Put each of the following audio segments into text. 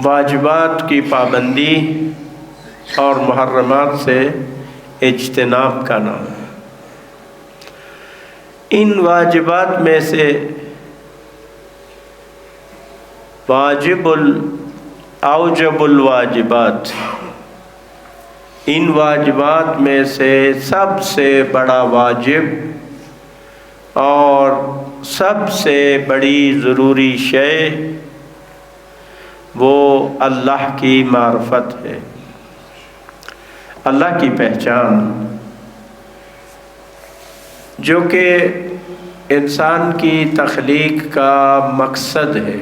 واجبات کی پابندی اور محرمات سے اجتناب کا نام ہے۔ ان واجبات میں سے اوجب الواجبات، ان واجبات میں سے سب سے بڑا واجب اور سب سے بڑی ضروری شے وہ اللہ کی معرفت ہے، اللہ کی پہچان، جو کہ انسان کی تخلیق کا مقصد ہے۔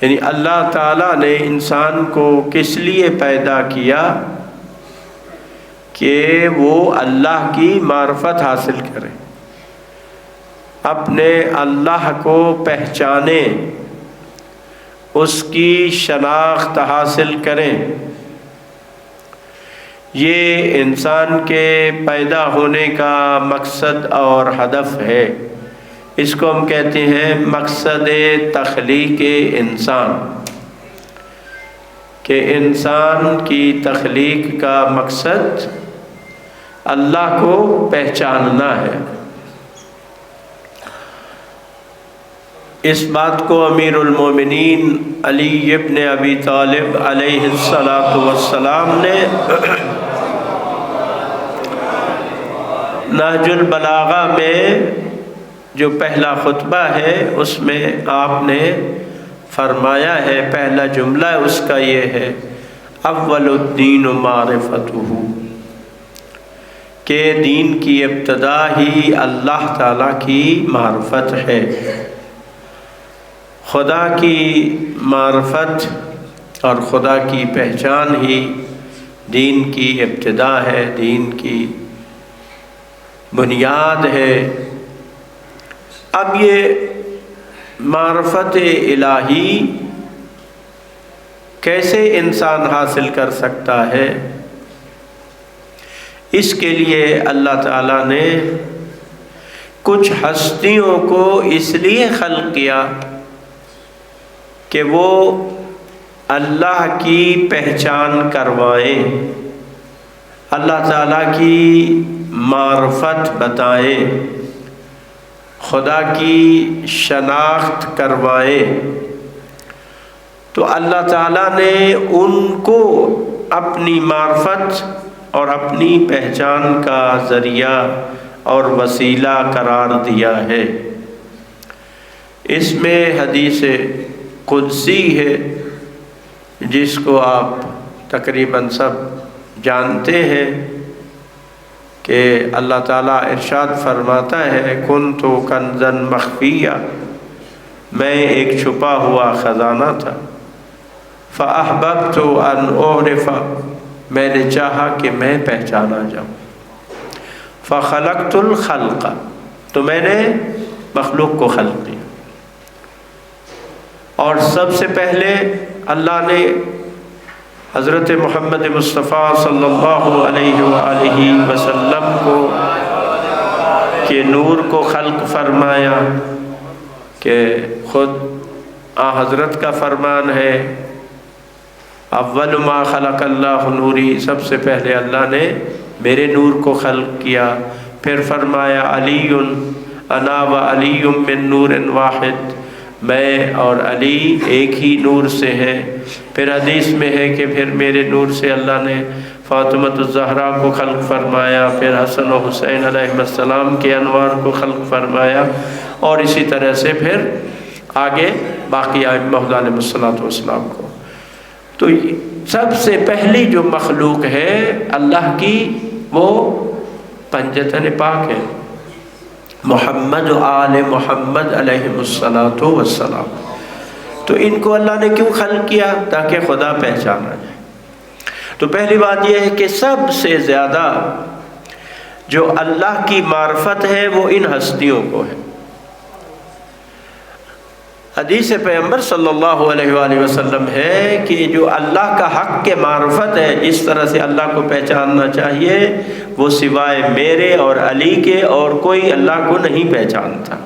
یعنی اللہ تعالیٰ نے انسان کو کس لیے پیدا کیا کہ وہ اللہ کی معرفت حاصل کرے، اپنے اللہ کو پہچانے، اس کی شناخت حاصل کریں۔ یہ انسان کے پیدا ہونے کا مقصد اور ہدف ہے۔ اس کو ہم کہتے ہیں مقصد تخلیق انسان، کہ انسان کی تخلیق کا مقصد اللہ کو پہچاننا ہے۔ اس بات کو امیر المومنین علی ابن ابی طالب علیہ السلام نے نہج البلاغہ میں جو پہلا خطبہ ہے اس میں آپ نے فرمایا ہے، پہلا جملہ اس کا یہ ہے، اول الدین معرفتہ، کہ دین کی ابتدا ہی اللہ تعالیٰ کی معرفت ہے۔ خدا کی معرفت اور خدا کی پہچان ہی دین کی ابتدا ہے، دین کی بنیاد ہے۔ اب یہ معرفت الہی کیسے انسان حاصل کر سکتا ہے؟ اس کے لیے اللہ تعالیٰ نے کچھ ہستیوں کو اس لیے خلق کیا کہ وہ اللہ کی پہچان کروائیں، اللہ تعالیٰ کی معرفت بتائیں، خدا کی شناخت کروائیں۔ تو اللہ تعالیٰ نے ان کو اپنی معرفت اور اپنی پہچان کا ذریعہ اور وسیلہ قرار دیا ہے۔ اس میں حدیث قدسی ہے جس کو آپ تقریباً سب جانتے ہیں، کہ اللہ تعالیٰ ارشاد فرماتا ہے، کنت کنزا مخفیا، میں ایک چھپا ہوا خزانہ تھا، فاحببت ان اعرف، میں نے چاہا کہ میں پہچانا جاؤں، فخلقت الخلق، تو میں نے مخلوق کو خلق کیا۔ اور سب سے پہلے اللہ نے حضرت محمد مصطفیٰ صلی اللہ علیہ وآلہ وسلم کو کے نور کو خلق فرمایا، کہ خود حضرت کا فرمان ہے، اول ما خلق اللہ نوری، سب سے پہلے اللہ نے میرے نور کو خلق کیا۔ پھر فرمایا علی انا و علی من نور واحد، میں اور علی ایک ہی نور سے ہیں۔ پھر حدیث میں ہے کہ پھر میرے نور سے اللہ نے فاطمۃ الزہرا کو خلق فرمایا، پھر حسن و حسین علیہ السلام کے انوار کو خلق فرمایا، اور اسی طرح سے پھر آگے باقی ائمہ علیہم الصلوۃ والسلام کو۔ تو سب سے پہلی جو مخلوق ہے اللہ کی، وہ پنجتن پاک ہے، محمد و آل محمد علیہم الصلوۃ والسلام۔ تو ان کو اللہ نے کیوں خلق کیا؟ تاکہ خدا پہچانا جائے۔ تو پہلی بات یہ ہے کہ سب سے زیادہ جو اللہ کی معرفت ہے وہ ان ہستیوں کو ہے۔ حدیث پیغمبر صلی اللہ علیہ وآلہ وسلم ہے کہ جو اللہ کا حق کے معرفت ہے، جس طرح سے اللہ کو پہچاننا چاہیے، وہ سوائے میرے اور علی کے اور کوئی اللہ کو نہیں پہچانتا۔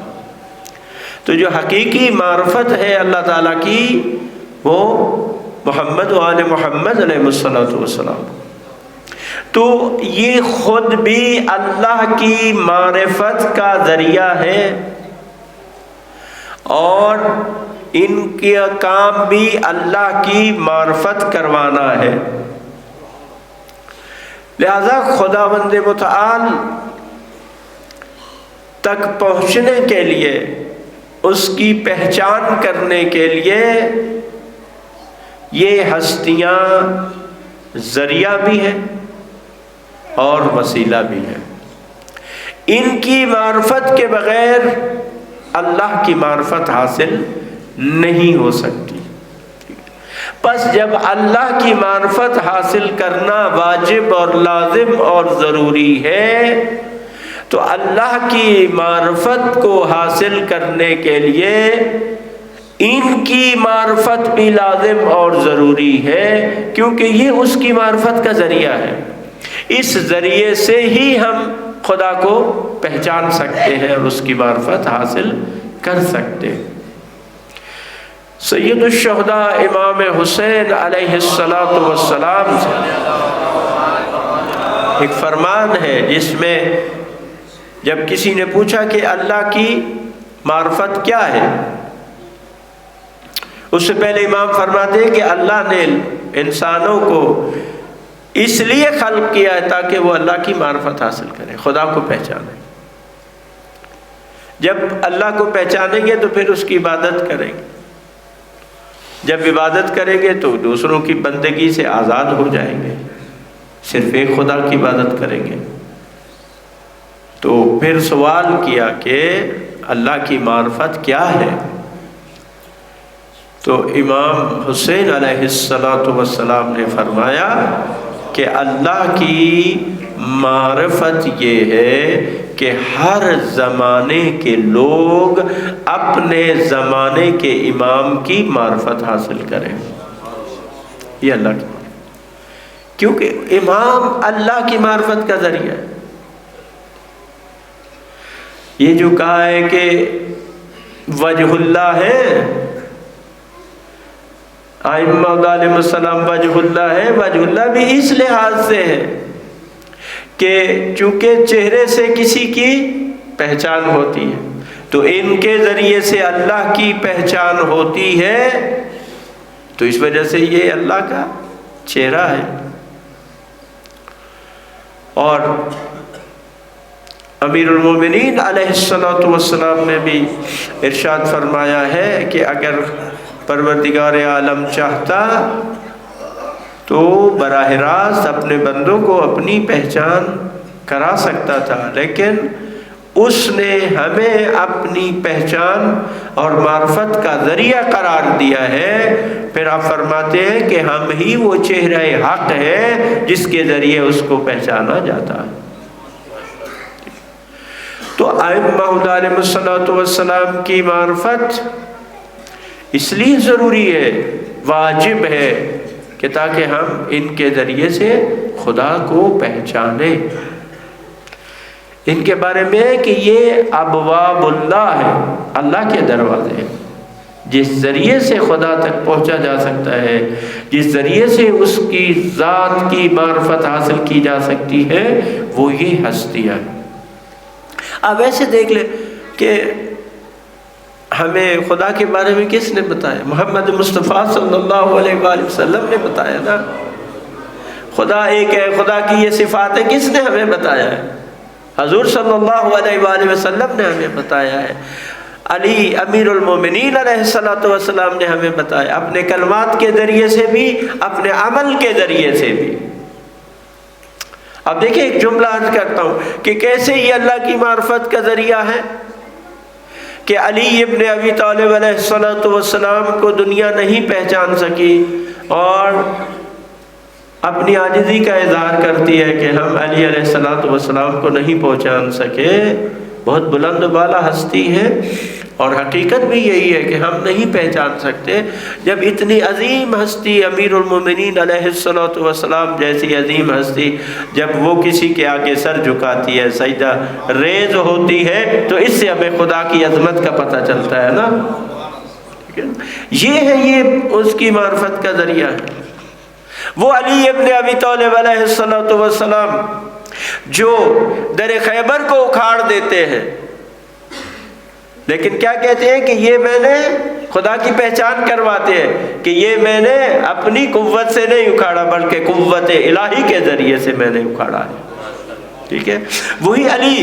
تو جو حقیقی معرفت ہے اللہ تعالیٰ کی وہ محمد و آل محمد علیہ السلام. تو یہ خود بھی اللہ کی معرفت کا ذریعہ ہے اور ان کا کام بھی اللہ کی معرفت کروانا ہے. لہذا خداوند متعال تک پہنچنے کے لیے، اس کی پہچان کرنے کے لیے یہ ہستیاں ذریعہ بھی ہیں اور وسیلہ بھی ہیں. ان کی معرفت کے بغیر اللہ کی معرفت حاصل نہیں ہو سکتی. پس جب اللہ کی معرفت حاصل کرنا واجب اور لازم اور ضروری ہے تو اللہ کی معرفت کو حاصل کرنے کے لیے ان کی معرفت بھی لازم اور ضروری ہے، کیونکہ یہ اس کی معرفت کا ذریعہ ہے. اس ذریعے سے ہی ہم خدا کو پہچان سکتے ہیں اور اس کی معرفت حاصل کر سکتے ہیں. سید الشہداء امام حسین علیہ السلام سے ایک فرمان ہے جس میں جب کسی نے پوچھا کہ اللہ کی معرفت کیا ہے، اس سے پہلے امام فرماتے ہیں کہ اللہ نے انسانوں کو اس لیے خلق کیا ہے تاکہ وہ اللہ کی معرفت حاصل کریں، خدا کو پہچانیں. جب اللہ کو پہچانیں گے تو پھر اس کی عبادت کریں گے. جب عبادت کریں گے تو دوسروں کی بندگی سے آزاد ہو جائیں گے، صرف ایک خدا کی عبادت کریں گے. تو پھر سوال کیا کہ اللہ کی معرفت کیا ہے؟ تو امام حسین علیہ السلام نے فرمایا کہ اللہ کی معرفت یہ ہے کہ ہر زمانے کے لوگ اپنے زمانے کے امام کی معرفت حاصل کریں. یہ اللہ کی معرفت، کیونکہ امام اللہ کی معرفت کا ذریعہ ہے. یہ جو کہا ہے کہ وجہ اللہ ہے، ائمہ علیہ السلام وجہ اللہ ہے، وجہ اللہ بھی اس لحاظ سے ہے کہ چونکہ چہرے سے کسی کی پہچان ہوتی ہے تو ان کے ذریعے سے اللہ کی پہچان ہوتی ہے، تو اس وجہ سے یہ اللہ کا چہرہ ہے. اور امیر المومنین علیہ السلام نے بھی ارشاد فرمایا ہے کہ اگر پروردگار عالم چاہتا تو براہ راست اپنے بندوں کو اپنی پہچان کرا سکتا تھا، لیکن اس نے ہمیں اپنی پہچان اور معرفت کا ذریعہ قرار دیا ہے. پھر آپ فرماتے ہیں کہ ہم ہی وہ چہرہ حق ہے جس کے ذریعے اس کو پہچانا جاتا ہے. تو ائمہ علیہ السلام کی معرفت اس لیے ضروری ہے، واجب ہے کہ تاکہ ہم ان کے ذریعے سے خدا کو پہچانیں. ان کے بارے میں کہ یہ ابواب اللہ ہے، اللہ کے دروازے ہیں جس ذریعے سے خدا تک پہنچا جا سکتا ہے، جس ذریعے سے اس کی ذات کی معرفت حاصل کی جا سکتی ہے، وہ یہ ہستیاں ہیں. اب ایسے دیکھ لیں کہ ہمیں خدا کے بارے میں کس نے بتایا؟ محمد مصطفیٰ صلی اللہ علیہ وآلہ وسلم نے بتایا نا. خدا ایک ہے، خدا کی یہ صفات ہے، کس نے ہمیں بتایا ہے؟ حضور صلی اللہ علیہ وآلہ وسلم نے ہمیں بتایا ہے. علی امیر المومنین علیہ السلام نے ہمیں بتایا، اپنے کلمات کے ذریعے سے بھی، اپنے عمل کے ذریعے سے بھی. اب دیکھیں ایک جملہ عرض کرتا ہوں کہ کیسے یہ اللہ کی معرفت کا ذریعہ ہے کہ علی ابن ابی طالب علیہ السلام کو دنیا نہیں پہچان سکی اور اپنی عاجزی کا اظہار کرتی ہے کہ ہم علی علیہ السلام کو نہیں پہچان سکے. بہت بلند و بالا ہستی ہے، اور حقیقت بھی یہی ہے کہ ہم نہیں پہچان سکتے جب اتنی عظیم ہستی امیر المومنین علیہ الصلوۃ والسلام جیسی عظیم ہستی جب وہ کسی کے آگے سر جھکاتی ہے، سجدہ ریز ہوتی ہے، تو اس سے ہمیں خدا کی عظمت کا پتہ چلتا ہے نا۔ یہ ہے، یہ اس کی معرفت کا ذریعہ ہے۔ وہ علی ابن ابی طالب علیہ الصلوۃ والسلام جو در خیبر کو اکھاڑ دیتے ہیں، لیکن کیا کہتے ہیں کہ یہ میں نے خدا کی پہچان کرواتے ہیں کہ یہ میں نے اپنی قوت سے نہیں اکھاڑا بلکہ قوت الہی کے ذریعے سے میں نے اکھاڑا ہے۔ ٹھیک ہے، وہی علی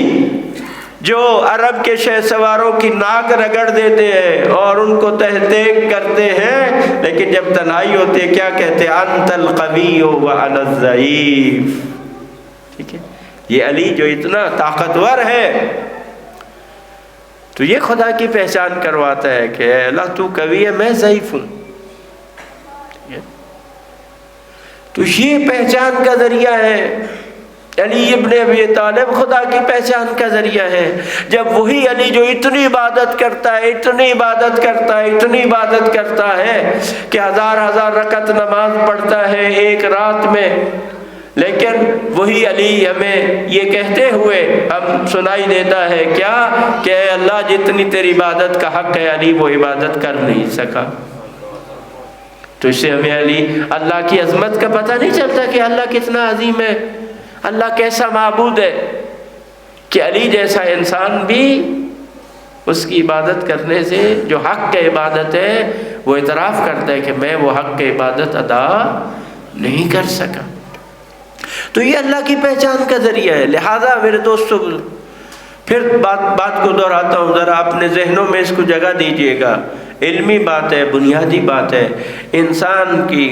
جو عرب کے شہ سواروں کی ناک رگڑ دیتے ہیں اور ان کو تہتیک کرتے ہیں، لیکن جب تنہائی ہوتی ہے کیا کہتے ہیں؟ انت القوی وانا الضعیف۔ ٹھیک ہے، یہ علی جو اتنا طاقتور ہے تو یہ خدا کی پہچان کرواتا ہے کہ اے اللہ تو قوی ہے، میں ضعیف ہوں۔ تو یہ پہچان کا ذریعہ ہے علی ابن ابی طالب، خدا کی پہچان کا ذریعہ ہے۔ جب وہی علی جو اتنی عبادت کرتا ہے، اتنی عبادت کرتا ہے، اتنی عبادت کرتا ہے کہ ہزار ہزار رکعت نماز پڑھتا ہے ایک رات میں، لیکن وہی علی ہمیں یہ کہتے ہوئے ہم سنائی دیتا ہے کیا کہ اے اللہ جتنی تیری عبادت کا حق ہے علی وہ عبادت کر نہیں سکا۔ تو اس سے ہمیں علی اللہ کی عظمت کا پتہ نہیں چلتا کہ اللہ کتنا عظیم ہے، اللہ کیسا معبود ہے، کہ علی جیسا انسان بھی اس کی عبادت کرنے سے جو حق کی عبادت ہے وہ اعتراف کرتا ہے کہ میں وہ حق کی عبادت ادا نہیں کر سکا۔ تو یہ اللہ کی پہچان کا ذریعہ ہے۔ لہذا میرے دوستو، پھر بات کو دہراتا ہوں، ذرا اپنے ذہنوں میں اس کو جگہ دیجئے گا۔ علمی بات ہے، بنیادی بات ہے۔ انسان کی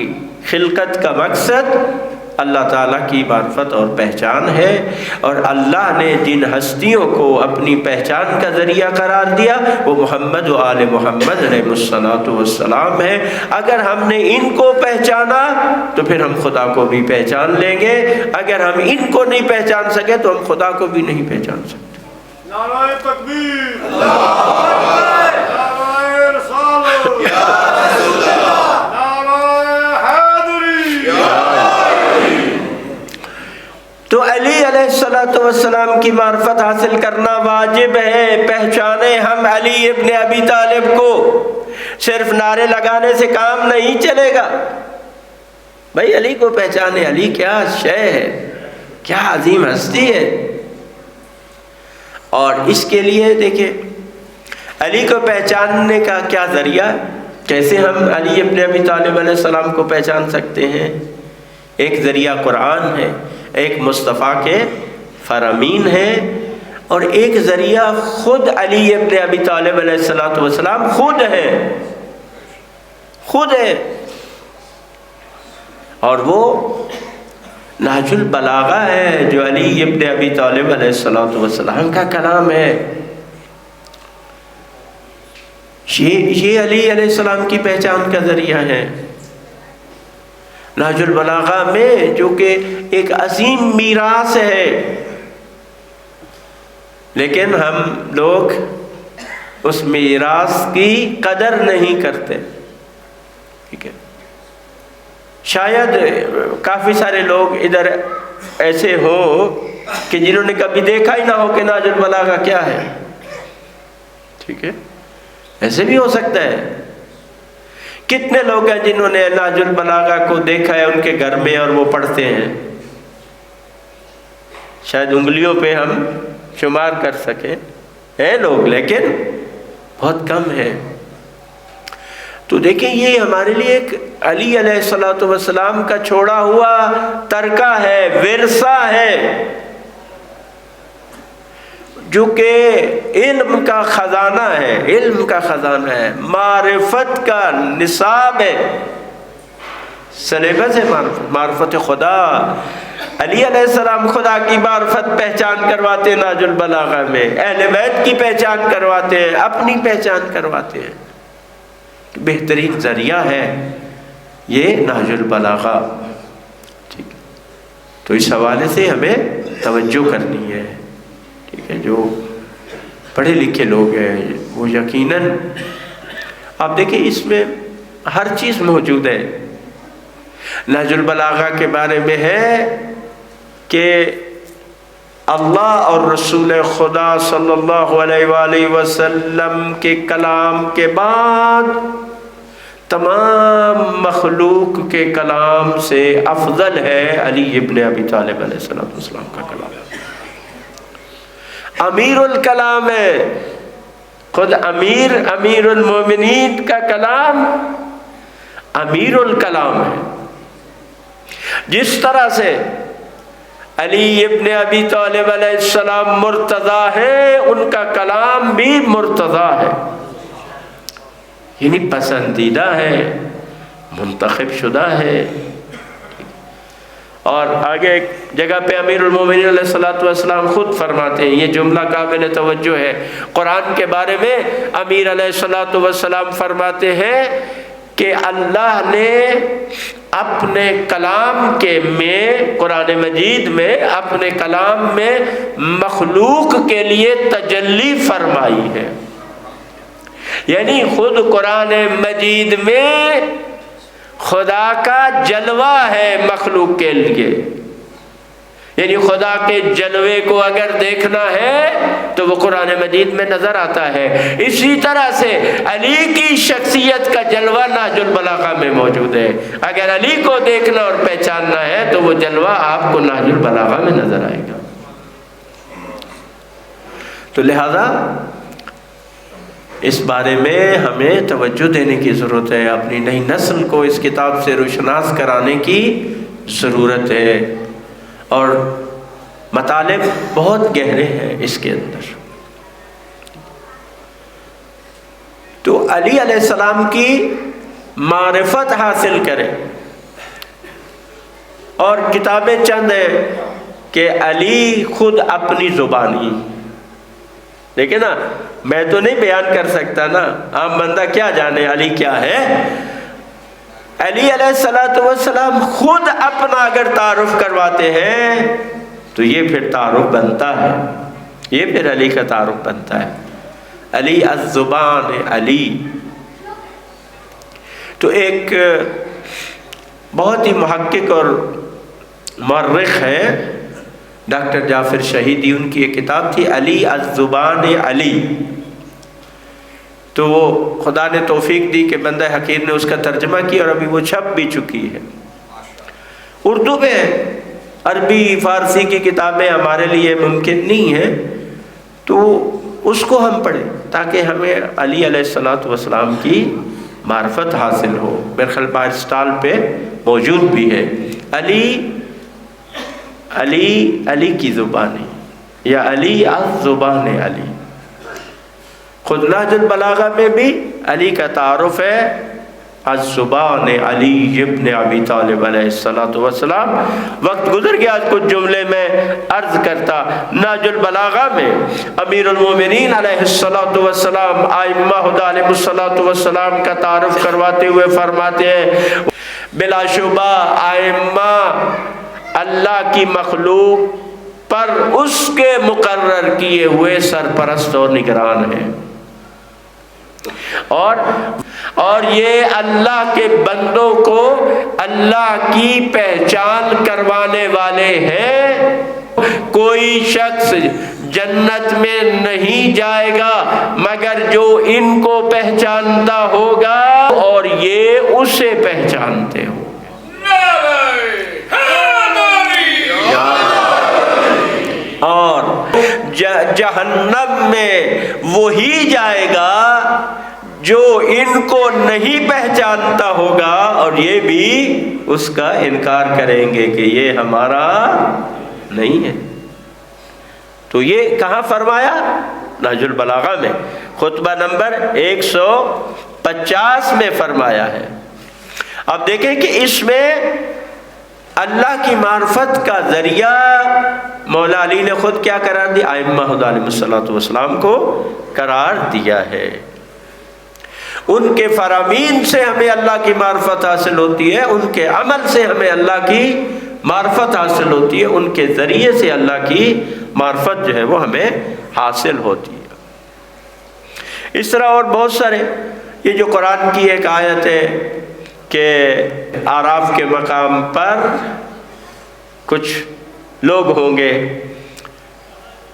خلقت کا مقصد اللہ تعالیٰ کی معرفت اور پہچان ہے، اور اللہ نے جن ہستیوں کو اپنی پہچان کا ذریعہ قرار دیا وہ محمد و آل محمد علیہ الصلوۃ والسلام ہے۔ اگر ہم نے ان کو پہچانا تو پھر ہم خدا کو بھی پہچان لیں گے، اگر ہم ان کو نہیں پہچان سکے تو ہم خدا کو بھی نہیں پہچان سکتے۔ نعرہ تکبیر، نعرہ رسالت، تو علی علیہ السلام کی معرفت حاصل کرنا واجب ہے۔ پہچانے ہم علی ابن ابی طالب کو، صرف نعرے لگانے سے کام نہیں چلے گا۔ بھائی علی کو پہچانے، علی کیا شے ہے، کیا عظیم ہستی ہے۔ اور اس کے لیے دیکھیں علی کو پہچاننے کا کیا ذریعہ، کیسے ہم علی ابن ابی طالب علیہ السلام کو پہچان سکتے ہیں؟ ایک ذریعہ قرآن ہے، ایک مصطفیٰ کے فرامین ہے، اور ایک ذریعہ خود علی ابن ابی طالب علیہ السلام خود ہے، اور وہ نہج البلاغہ ہے جو علی ابن ابی طالب علیہ السلام کا کلام ہے۔ یہ علی علیہ السلام کی پہچان کا ذریعہ ہے۔ نہج البلاغہ میں جو کہ ایک عظیم میراث ہے، لیکن ہم لوگ اس میراث کی قدر نہیں کرتے۔ ٹھیک ہے، شاید کافی سارے لوگ ادھر ایسے ہوں کہ جنہوں نے کبھی دیکھا ہی نہ ہو کہ نہج البلاغہ کیا ہے۔ ٹھیک ہے، ایسے بھی ہو سکتا ہے۔ کتنے لوگ ہیں جنہوں نے نہج البلاغہ کو دیکھا ہے ان کے گھر میں اور وہ پڑھتے ہیں؟ شاید انگلیوں پہ ہم شمار کر سکیں، ہیں لوگ، لیکن بہت کم ہے۔ تو دیکھیں یہ ہمارے لیے ایک علی علیہ السلام کا چھوڑا ہوا ترکہ ہے، ورثہ ہے، جو کہ علم کا خزانہ ہے، علم کا خزانہ ہے، معرفت کا نصاب ہے، سلیبس ہے معرفت خدا۔ علی علیہ السلام خدا کی معرفت پہچان کرواتے ہیں نہج البلاغہ میں، اہل بیت کی پہچان کرواتے ہیں، اپنی پہچان کرواتے ہیں۔ بہترین ذریعہ ہے یہ نہج البلاغہ۔ ٹھیک ہے، تو اس حوالے سے ہمیں توجہ کرنی ہے۔ ٹھیک ہے، جو پڑھے لکھے لوگ ہیں وہ یقیناً، آپ دیکھیں اس میں ہر چیز موجود ہے۔ نہج البلاغہ کے بارے میں ہے کہ اللہ اور رسول خدا صلی اللہ علیہ وآلہ وسلم کے کلام کے بعد تمام مخلوق کے کلام سے افضل ہے علی ابن ابی طالب علیہ السلام کا کلام۔ امیر الکلام ہے، خود امیر المومنین کا کلام امیر الکلام ہے۔ جس طرح سے علی ابن ابی طالب علیہ السلام مرتضیٰ ہے، ان کا کلام بھی مرتضیٰ ہے، یعنی پسندیدہ ہے، منتخب شدہ ہے۔ اور آگے ایک جگہ پہ امیر المومنین علیہ السلام خود فرماتے ہیں، یہ جملہ قابل توجہ ہے، قرآن کے بارے میں امیر علیہ السلام فرماتے ہیں کہ اللہ نے اپنے کلام میں، قرآن مجید میں، اپنے کلام میں مخلوق کے لیے تجلی فرمائی ہے، یعنی خود قرآن مجید میں خدا کا جلوہ ہے مخلوق کے لیے، یعنی خدا کے جلوے کو اگر دیکھنا ہے تو وہ قرآن مجید میں نظر آتا ہے۔ اسی طرح سے علی کی شخصیت کا جلوہ نہج البلاغہ میں موجود ہے، اگر علی کو دیکھنا اور پہچاننا ہے تو وہ جلوہ آپ کو نہج البلاغہ میں نظر آئے گا۔ تو لہذا اس بارے میں ہمیں توجہ دینے کی ضرورت ہے، اپنی نئی نسل کو اس کتاب سے روشناس کرانے کی ضرورت ہے، اور مطالب بہت گہرے ہیں اس کے اندر۔ تو علی علیہ السلام کی معرفت حاصل کریں، اور کتابیں چند ہیں کہ علی خود اپنی زبانی، دیکھیں نا، میں تو نہیں بیان کر سکتا نا، عام بندہ کیا جانے علی کیا ہے۔ علی علیہ السلام خود اپنا اگر تعارف کرواتے ہیں تو یہ پھر تعارف بنتا ہے، یہ پھر علی کا تعارف بنتا ہے۔ علی الزبان علی۔ تو ایک بہت ہی محقق اور مورخ ہے ڈاکٹر جعفر شہیدی، ان کی ایک کتاب تھی علی الزبان علی، تو وہ خدا نے توفیق دی کہ بندہ حقیر نے اس کا ترجمہ کیا، اور ابھی وہ چھپ بھی چکی ہے اردو میں۔ عربی فارسی کی کتابیں ہمارے لیے ممکن نہیں ہیں، تو اس کو ہم پڑھیں تاکہ ہمیں علی علیہ السلام کی معرفت حاصل ہو۔ میرے خیال باہر اسٹال پہ موجود بھی ہے، علی کی زبانی، یا علی الزبان علی۔ خود نہج البلاغہ میں بھی علی کا تعارف ہے الزبان علی ابن ابی طالب علیہ السلام۔ وقت گزر گیا، آج کچھ جملے میں عرض کرتا۔ نہج البلاغہ میں امیر المومنین علیہ السلام، ائمہ ہدی علیہ السلام کا تعارف کرواتے ہوئے فرماتے ہیں، بلا شبہ ائمہ اللہ کی مخلوق پر اس کے مقرر کیے ہوئے سرپرست اور نگران ہیں، اور یہ اللہ کے بندوں کو اللہ کی پہچان کروانے والے ہیں۔ کوئی شخص جنت میں نہیں جائے گا مگر جو ان کو پہچانتا ہوگا اور یہ اسے پہچانتے ہوں۔ اور جہنم میں وہی جائے گا جو ان کو نہیں پہچانتا ہوگا، اور یہ بھی اس کا انکار کریں گے کہ یہ ہمارا نہیں ہے۔ تو یہ کہاں فرمایا؟ نہج البلاغہ میں خطبہ نمبر 150 میں فرمایا ہے۔ اب دیکھیں کہ اس میں اللہ کی معرفت کا ذریعہ مولا علی نے خود کیا قرار دیا؟ ائمہ علیہ السلام کو قرار دیا ہے۔ ان کے فرامین سے ہمیں اللہ کی معرفت حاصل ہوتی ہے، ان کے عمل سے ہمیں اللہ کی معرفت حاصل ہوتی ہے، ان کے ذریعے سے اللہ کی معرفت جو ہے وہ ہمیں حاصل ہوتی ہے۔ اس طرح اور بہت سارے، یہ جو قرآن کی ایک آیت ہے کہ اعراف کے مقام پر کچھ لوگ ہوں گے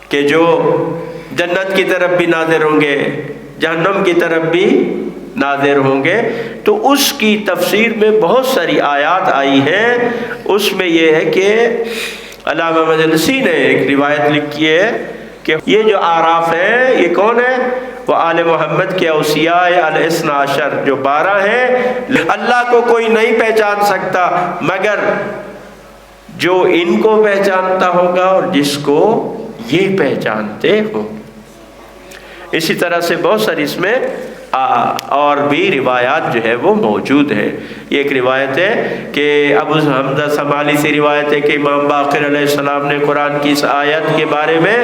کہ جو جنت کی طرف بھی ناظر ہوں گے، جہنم کی طرف بھی ناظر ہوں گے، تو اس کی تفسیر میں بہت ساری آیات آئی ہیں۔ اس میں یہ ہے کہ علامہ مجلسی نے ایک روایت لکھی ہے کہ یہ جو اعراف ہیں یہ کون ہے؟ وہ آل محمد کے اوصیاء الاثنا عشر جو 12 ہیں۔ اللہ کو کوئی نہیں پہچان سکتا مگر جو ان کو پہچانتا ہوگا اور جس کو یہ پہچانتے ہوں۔ اسی طرح سے بہت ساری اس میں اور بھی روایات جو ہے وہ موجود ہے۔ یہ ایک روایت ہے کہ ابو حمزہ سمالی سے روایت ہے کہ امام باقر علیہ السلام نے قرآن کی اس آیت کے بارے میں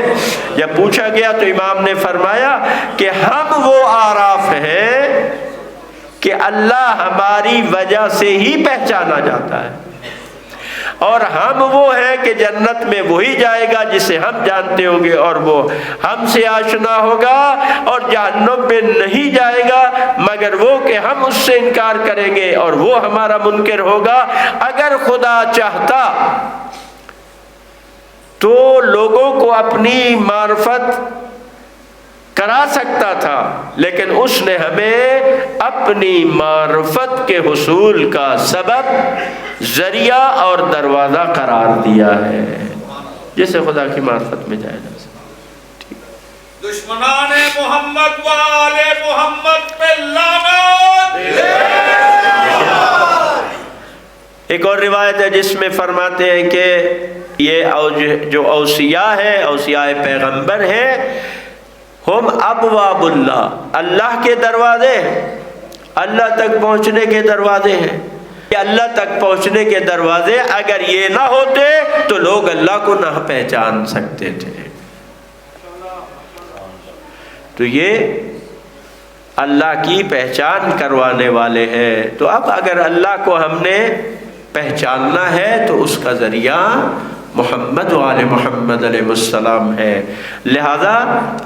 جب پوچھا گیا تو امام نے فرمایا کہ ہم وہ اعراف ہیں کہ اللہ ہماری وجہ سے ہی پہچانا جاتا ہے، اور ہم وہ ہیں کہ جنت میں وہی جائے گا جسے ہم جانتے ہوں گے اور وہ ہم سے آشنا ہوگا، اور جہنم میں نہیں جائے گا مگر وہ کہ ہم اس سے انکار کریں گے اور وہ ہمارا منکر ہوگا۔ اگر خدا چاہتا تو لوگوں کو اپنی معرفت کرا سکتا تھا، لیکن اس نے ہمیں اپنی معرفت کے حصول کا سبب، ذریعہ اور دروازہ قرار دیا ہے جسے خدا کی معرفت میں جائے جا سکتا۔ دشمنان محمد والے محمد پہ لعنت۔ ایک اور روایت ہے جس میں فرماتے ہیں کہ یہ جو اوصیاء ہیں، اوصیاء پیغمبر ہیں، ہم ابواب اللہ، اللہ کے دروازے ہیں، اللہ تک پہنچنے کے دروازے ہیں۔ اللہ تک پہنچنے کے دروازے اگر یہ نہ ہوتے تو لوگ اللہ کو نہ پہچان سکتے تھے۔ تو یہ اللہ کی پہچان کروانے والے ہیں۔ تو اب اگر اللہ کو ہم نے پہچاننا ہے تو اس کا ذریعہ محمد و آل محمد علیہ السلام ہے، لہذا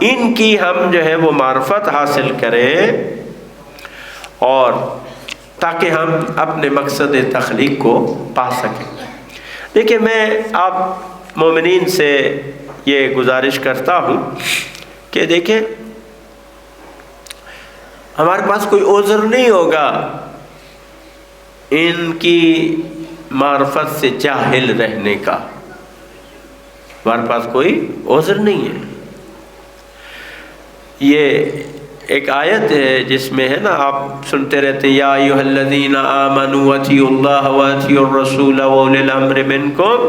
ان کی ہم جو ہے وہ معرفت حاصل کریں اور تاکہ ہم اپنے مقصد تخلیق کو پا سکیں۔ دیکھیں، میں آپ مومنین سے یہ گزارش کرتا ہوں کہ دیکھیں ہمارے پاس کوئی عذر نہیں ہوگا ان کی معرفت سے جاہل رہنے کا، ہمارے پاس کوئی عذر نہیں ہے۔ یہ ایک آیت ہے جس میں ہے نا، آپ سنتے رہتے ہیں یا ایھا الذین آمنوا اطیعوا اللہ واطیعوا الرسول واولی الامر منکم۔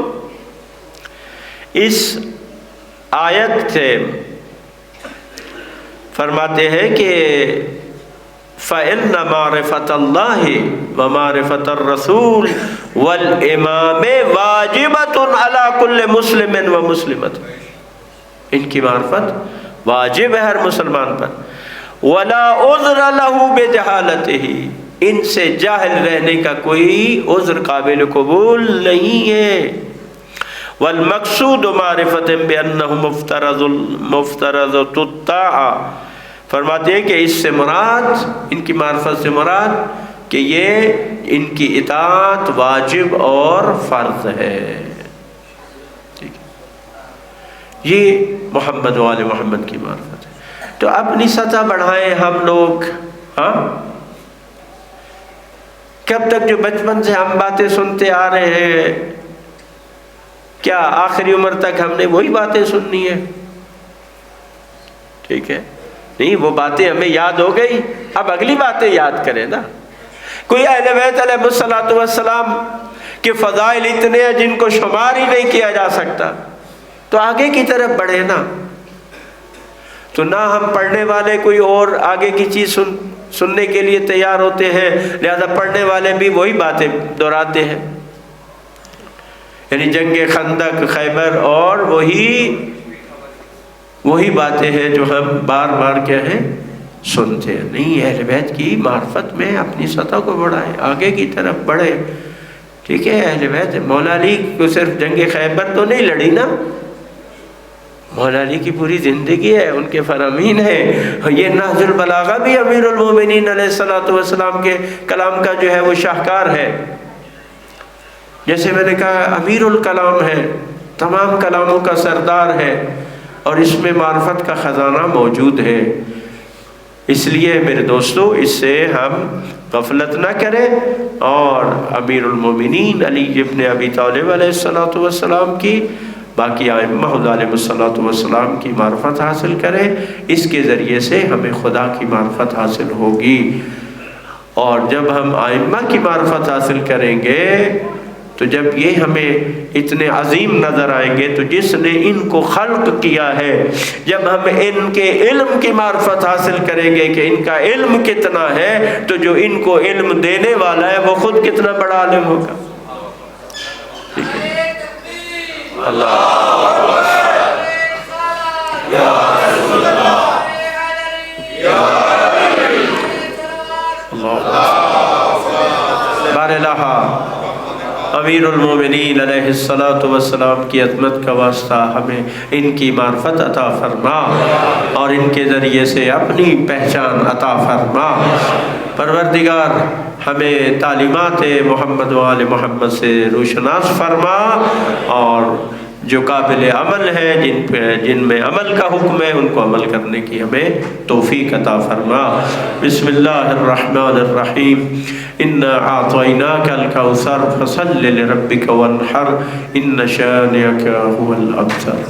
اس آیت سے فرماتے ہیں کہ فَإِنَّ مَعْرِفَةَ اللَّهِ وَمَعْرِفَةَ الرَّسُولِ وَالْإِمَامِ وَاجِبَةٌ عَلَى كُلِّ مُسْلِمٍ وَمُسْلِمَةٍ، ان کی معرفت واجب ہے ہر مسلمان پر۔ وَلَا عُذْرَ لَهُ بِجَهَالَتِهِ، ان سے جاہل رہنے کا کوئی عذر قابل قبول نہیں ہے۔ وَالْمَقْصُودُ مَعْرِفَةٍ بِأَنَّهُ مُفْتَرَضُ الطَّاعَةِ، فرماتے ہیں کہ اس سے مراد، ان کی معرفت سے مراد کہ یہ ان کی اطاعت واجب اور فرض ہے۔ ٹھیک ہے، یہ محمد و آل محمد کی معرفت ہے۔ تو اپنی سطح بڑھائیں ہم لوگ۔ ہاں، کب تک جو بچپن سے ہم باتیں سنتے آ رہے ہیں، کیا آخری عمر تک ہم نے وہی باتیں سننی ہے؟ ٹھیک ہے، نہیں، وہ باتیں ہمیں یاد ہو گئی، اب اگلی باتیں یاد کریں نا۔ کوئی اہل بیت علیہ الصلوۃ والسلام کے فضائل اتنے ہیں جن کو شمار ہی نہیں کیا جا سکتا، تو آگے کی طرف بڑھے نا۔ تو نہ ہم پڑھنے والے کوئی اور آگے کی چیز سننے کے لیے تیار ہوتے ہیں، لہذا پڑھنے والے بھی وہی باتیں دہراتے ہیں، یعنی جنگ خندق، خیبر، اور وہی باتیں ہیں جو ہم بار بار کیا ہیں سنتے ہیں۔ نہیں، اہل بیت کی معرفت میں اپنی سطح کو بڑھائیں، آگے کی طرف بڑھے۔ ٹھیک ہے، اہل بیت مولا علی کو صرف جنگ خیبر تو نہیں لڑی نا، مولا علی کی پوری زندگی ہے، ان کے فرامین ہیں. یہ نہج البلاغہ بھی امیر المومنین علیہ الصلوۃ والسلام کے کلام کا جو ہے وہ شاہکار ہے. جیسے میں نے کہا امیر الکلام ہے، تمام کلاموں کا سردار ہے، اور اس میں معرفت کا خزانہ موجود ہے. اس لیے میرے دوستو اس سے ہم غفلت نہ کریں اور امیر المومنین علی ابن ابی طالب علیہ الصلوۃ والسلام کی، باقی ائمہ علیہ الصلوۃ والسلام کی معرفت حاصل کریں. اس کے ذریعے سے ہمیں خدا کی معرفت حاصل ہوگی. اور جب ہم ائمہ کی معرفت حاصل کریں گے تو جب یہ ہمیں اتنے عظیم نظر آئیں گے تو جس نے ان کو خلق کیا ہے، جب ہم ان کے علم کی معرفت حاصل کریں گے کہ ان کا علم کتنا ہے، تو جو ان کو علم دینے والا ہے وہ خود کتنا بڑا عالم ہوگا. ٹھیک ہے. اللہ بارلہا امیر المومنین علیہ الصلوۃ والسلام کی عظمت کا واسطہ ہمیں ان کی معرفت عطا فرما اور ان کے ذریعے سے اپنی پہچان عطا فرما. پروردگار ہمیں تعلیمات محمد و آل محمد سے روشناس فرما، اور جو قابل عمل ہے، جن میں عمل کا حکم ہے، ان کو عمل کرنے کی ہمیں توفیق عطا فرما. بسم اللہ الرحمن الرحیم. انا اعطیناک الکوثر فصل لربک وانحر ان شانئک هو الابتر.